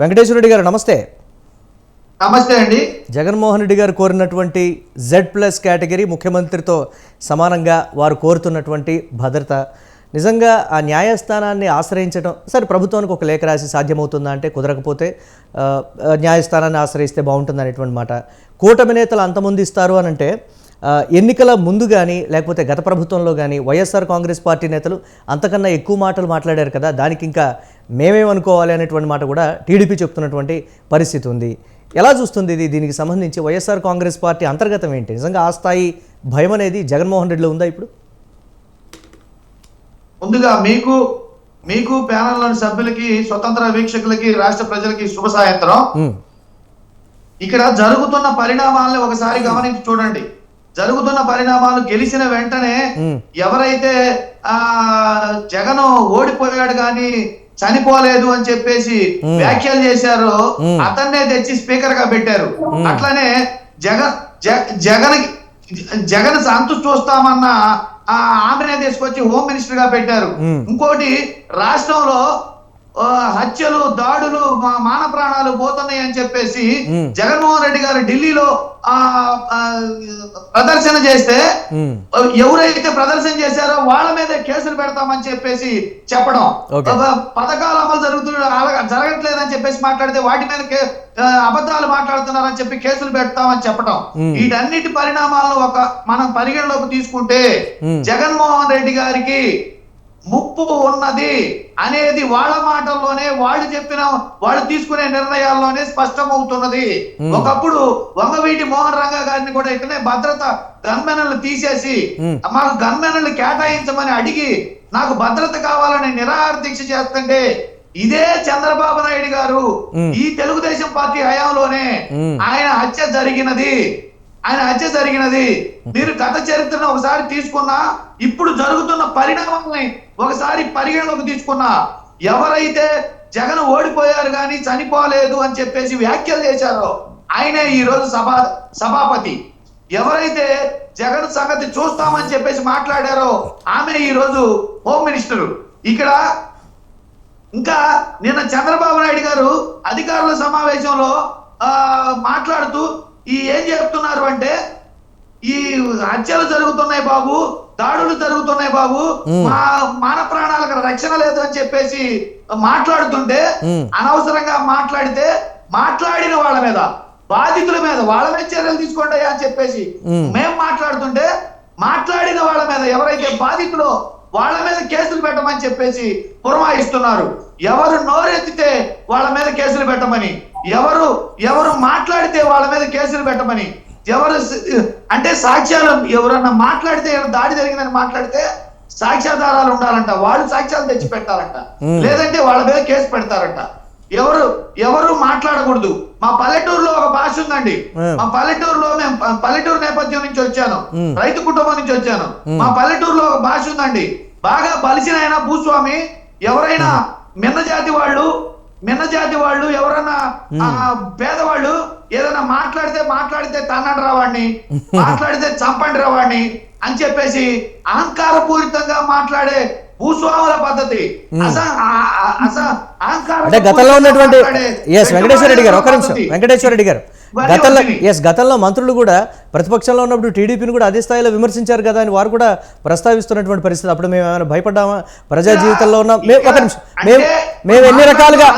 వెంకటేశ్వర రెడ్డి గారు నమస్తే. నమస్తే అండి. జగన్మోహన్ రెడ్డి గారు కోరినటువంటి Z+ కేటగిరీ, ముఖ్యమంత్రితో సమానంగా వారు కోరుతున్నటువంటి భద్రత, నిజంగా ఆ న్యాయస్థానాన్ని ఆశ్రయించడం, సరే ప్రభుత్వానికి ఒక లేఖ రాసి సాధ్యమవుతుందా అంటే కుదరకపోతే న్యాయస్థానాన్ని ఆశ్రయిస్తే బాగుంటుంది అనేటువంటి మాట. కూటమి నేతలు అంతమంది ఇస్తారు అని అంటే ఎన్నికల ముందు కానీ లేకపోతే గత ప్రభుత్వంలో కానీ వైఎస్ఆర్ కాంగ్రెస్ పార్టీ నేతలు అంతకన్నా ఎక్కువ మాటలు మాట్లాడారు కదా, దానికి ఇంకా మేమేమనుకోవాలి అనేటువంటి మాట కూడా టీడీపీ చెప్తున్నటువంటి పరిస్థితి ఉంది. ఎలా చూస్తుంది ఇది? దీనికి సంబంధించి వైఎస్ఆర్ కాంగ్రెస్ పార్టీ అంతర్గతం ఏంటి? నిజంగా ఆ స్థాయి భయం అనేది జగన్మోహన్ రెడ్డిలో ఉందా ఇప్పుడు? ముందుగా మీకు ప్యానెల్లోని సభ్యులకి, స్వతంత్ర వీక్షకులకి, రాష్ట్ర ప్రజలకి శుభ సాయంత్రం. ఇక్కడ జరుగుతున్న పరిణామాలను ఒకసారి గమనించి చూడండి. జరుగుతున్న పరిణామాలు గెలిచిన వెంటనే ఎవరైతే జగన్ ఓడిపోయాడు కానీ చనిపోలేదు అని చెప్పేసి వ్యాఖ్యలు చేశారో అతన్నే తెచ్చి స్పీకర్ గా పెట్టారు. అట్లనే జగన్ సంతృష్టి చూస్తామన్న ఆమెనే తీసుకొచ్చి హోమ్ మినిస్టర్ గా పెట్టారు. ఇంకోటి, రాష్ట్రంలో హత్యలు, దాడులు, మాన ప్రాణాలు పోతున్నాయి అని చెప్పేసి జగన్మోహన్ రెడ్డి గారు ఢిల్లీలో ప్రదర్శన చేస్తే ఎవరైతే ప్రదర్శన చేశారో వాళ్ళ మీద కేసులు పెడతామని చెప్పేసి చెప్పడం, పథకాలు అమలు జరగట్లేదని చెప్పేసి మాట్లాడితే వాటి మీద అబద్ధాలు మాట్లాడుతున్నారని చెప్పి కేసులు పెడతామని చెప్పడం, వీటన్నిటి పరిణామాలను మనం పరిగణలోకి తీసుకుంటే జగన్మోహన్ రెడ్డి గారికి ముప్పు ఉన్నది అనేది వాళ్ళ మాటల్లోనే, వాళ్ళు తీసుకునే నిర్ణయాల్లోనే స్పష్టమవుతున్నది. ఒకప్పుడు వంగవీటి మోహన్ రంగా గారిని కూడా ఇట్లనే భద్రత గన్మెన్లు తీసేసి మాకు గన్మెన్లు కేటాయించమని అడిగి నాకు భద్రత కావాలని నిరాహార దీక్ష చేస్తుంటే ఇదే చంద్రబాబు నాయుడు గారు ఈ తెలుగుదేశం పార్టీ హయాంలోనే ఆయన హత్య జరిగినది. మీరు గత చరిత్రను ఒకసారి తీసుకున్నా, ఇప్పుడు జరుగుతున్న పరిణామాలని ఒకసారి పరిగణలోకి తీసుకున్నా, ఎవరైతే జగన్ ఓడిపోయారు కానీ చనిపోలేదు అని చెప్పేసి వ్యాఖ్యలు చేశారో ఆయనే ఈ రోజు సభాపతి. ఎవరైతే జగన్ సంగతి చూస్తామని చెప్పేసి మాట్లాడారో ఆమె ఈ రోజు హోమ్ మినిస్టర్. ఇక్కడ ఇంకా నిన్న చంద్రబాబు నాయుడు గారు అధికారుల సమావేశంలో మాట్లాడుతూ ఏం చెప్తున్నారు అంటే, ఈ హత్యలు జరుగుతున్నాయి బాబు, దాడులు జరుగుతున్నాయి బాబు, మాన ప్రాణాలకు రక్షణ లేదు అని చెప్పేసి మాట్లాడుతుంటే, అనవసరంగా మాట్లాడిన వాళ్ళ మీద, బాధితుల మీద వాళ్ళ మీద చర్యలు తీసుకోండి అని చెప్పేసి మేము మాట్లాడుతుంటే, మాట్లాడిన వాళ్ళ మీద ఎవరైతే బాధితులో వాళ్ళ మీద కేసులు పెట్టమని చెప్పేసి పురమాయిస్తున్నారు. ఎవరు నోరెత్తితే వాళ్ళ మీద కేసులు పెట్టమని, ఎవరు మాట్లాడితే వాళ్ళ మీద కేసులు పెట్టమని, అంటే సాక్ష్యాలు ఎవరన్నా మాట్లాడితే దాడి జరిగిందని మాట్లాడితే సాక్ష్యాధారాలు ఉండాలంట, వాళ్ళు సాక్ష్యాలు తెచ్చి పెట్టాలంట, లేదంటే వాళ్ళ మీద కేసు పెడతారంట. ఎవరు మాట్లాడకూడదు. మా పల్లెటూరులో ఒక భాష ఉందండి. మా పల్లెటూరులో పల్లెటూరు నేపథ్యం నుంచి వచ్చాను, రైతు కుటుంబం నుంచి వచ్చాను. మా పల్లెటూరులో ఒక భాష ఉందండి. బాగా బలిసిన ఆయన భూస్వామి ఎవరైనా మిన్న జాతి వాళ్ళు ఎవరన్నా పేదవాళ్ళు ఏదైనా మాట్లాడితే తన్నండి రావాడిని, మాట్లాడితే చంపండి రావాడిని అని చెప్పేసి అహంకారపూరితంగా మాట్లాడే భూస్వాముల పద్ధతి. అంటే గతంలో ఉన్నటువంటి వెంకటేశ్వర రెడ్డి గారు, ఒక నిమిషం వెంకటేశ్వర రెడ్డి గారు, గతంలో మంత్రులు కూడా ప్రతిపక్షంలో ఉన్నప్పుడు టీడీపీని కూడా అదే స్థాయిలో విమర్శించారు కదా అని వారు కూడా ప్రస్తావిస్తున్నటువంటి పరిస్థితి. అప్పుడు మేము ఏమైనా భయపడ్డామా? ప్రజా జీవితంలో ఉన్న ఒక నిమిషం మేము ఎన్ని రకాలుగా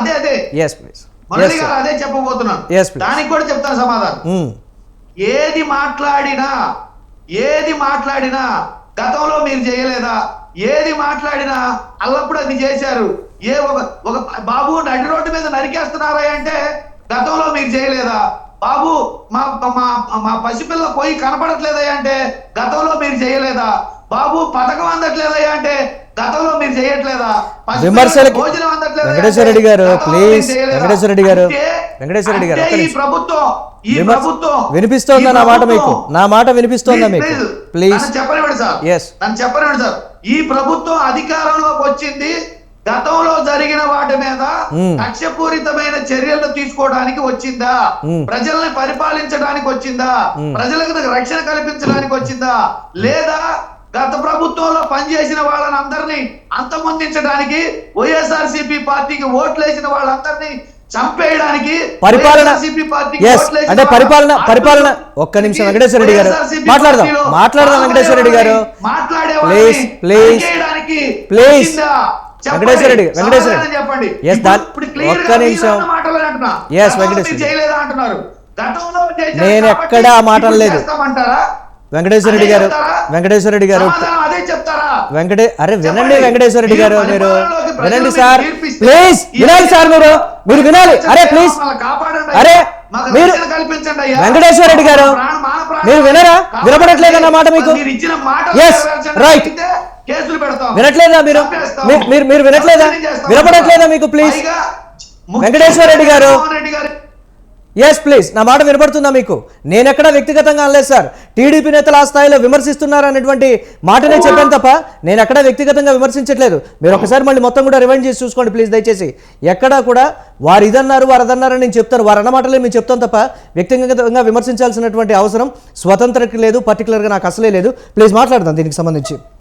అదే చెప్పబోతున్నాను, దానికి కూడా చెప్తాను సమాధానం. ఏది మాట్లాడినా గతంలో మీరు చేయలేదా? ఏది మాట్లాడినా అల్లప్పుడు అది చేశారు. ఒక బాబు నడి రోడ్డు మీద నరికేస్తున్నారా అంటే గతంలో మీరు చేయలేదా? బాబు మా పసిపిల్ల పోయి కనపడట్లేదా అంటే గతంలో మీరు చేయలేదా? బాబు పథకం అందట్లేదా అంటే గతంలో మీరు చేయట్లేదా? భోజనం అందట్లేదా? వెంకటేశ్వర రెడ్డి గారు ప్లీజ్, వెంకటేశ్వర రెడ్డి గారు ఈ ప్రభుత్వం వినిపిస్తోందా నా మాట? మీకు నా మాట వినిపిస్తోందా మీకు? ప్లీజ్ చెప్పనివ్వండి సార్, నన్ను చెప్పనివ్వండి సార్. ఈ ప్రభుత్వం అధికారంలోకి వచ్చింది గతంలో జరిగిన వాటి మీద కక్షపూరితమైన చర్యలు తీసుకోవడానికి వచ్చిందా? ప్రజల్ని పరిపాలించడానికి వచ్చిందా? ప్రజలకు రక్షణ కల్పించడానికి వచ్చిందా? లేదా గత ప్రభుత్వంలో పనిచేసిన వాళ్ళని అందరినీ అంతమొందించడానికి, వైఎస్ఆర్సీపీ పార్టీకి ఓట్లేసిన వాళ్ళందరినీ చంపేయడానికి పరిపాలన వైఎస్ఆర్సీపీ పార్టీకి yes ఓట్లేసిన అంటే పరిపాలన వాళ్ళ పరిపాలన ఆత్మహత్యకి ఒక్క నిమిషం వెంకటేశ్వర రెడ్డి గారు వైఎస్ఆర్సీపీ మాట్లాడదాం పార్టీలో వెంకటేశ్వర రెడ్డి గారు ప్లీజ్ ప్లీజ్ వెంకటేశ్వర రెడ్డి వెంకటేశ్వర రెడ్డి చెప్పండి ఎస్ ఒక్క నిమిషం ఎస్ వెంకటేశ్వర చేయలేదా అంటున్నారు గతంలో చేశారు నేను కాబట్టి ఎక్కడా ఇప్పుడు లేదు. చేస్తామంటారా? వెంకటేశ్వర రెడ్డి గారు వెంకటేశ్వర రెడ్డి గారు సమాధానం అదే చెప్తారా? అరే వినండి చెప్పండి. వెంకటేశ్వర రెడ్డి గారు మీరు మీరు పరిపాలనలోకి ప్రజలు వినండి మీకు సార్ తీర్పిస్తే ప్లీజ్ వినాలి సార్ మీరు వినాలి అరే ప్లీజ్ మమ్మల్ని కాపాడండి అరే అయ్యా. మాకు మీరు రక్షణ కల్పించండి అయ్యా. వెంకటేశ్వర రెడ్డి గారు మాన ప్రాణాలు మీరు వినరా కాపాడండి. వినపడట్లేదన్న మాట మీకు మీరు ఇచ్చిన మాట Yes, right. కేసులు పెడతాం వినట్లేదా మీరు చంపేస్తాం. మీరు వినట్లేదా దౌర్జన్యం చేస్తాం. వినపడట్లేదా మీకు ప్లీజ్ పైగా వెంకటేశ్వర రెడ్డి గారు జగన్మోహన్ రెడ్డి గారు ఎస్ ప్లీజ్ నా మాట వినపడుతుందా మీకు నేను ఎక్కడ వ్యక్తిగతంగా అనలేదు సార్ టీడీపీ నేతలు ఆ స్థాయిలో విమర్శిస్తున్నారు అనేటువంటి మాటనే చెప్పాను తప్ప నేను ఎక్కడ వ్యక్తిగతంగా విమర్శించట్లేదు మీరు ఒకసారి మళ్ళీ మొత్తం కూడా రివైండ్ చేసి చూసుకోండి ప్లీజ్ దయచేసి ఎక్కడా కూడా వారు ఇదన్నారు వారు అదన్నారు నేను చెప్తాను వారు అన్న మాటలే మేము చెప్తాను తప్ప వ్యక్తిగతంగా విమర్శించాల్సినటువంటి అవసరం స్వతంత్రకి లేదు పర్టికులర్గా నాకు అసలే లేదు ప్లీజ్ మాట్లాడదాం దీనికి సంబంధించి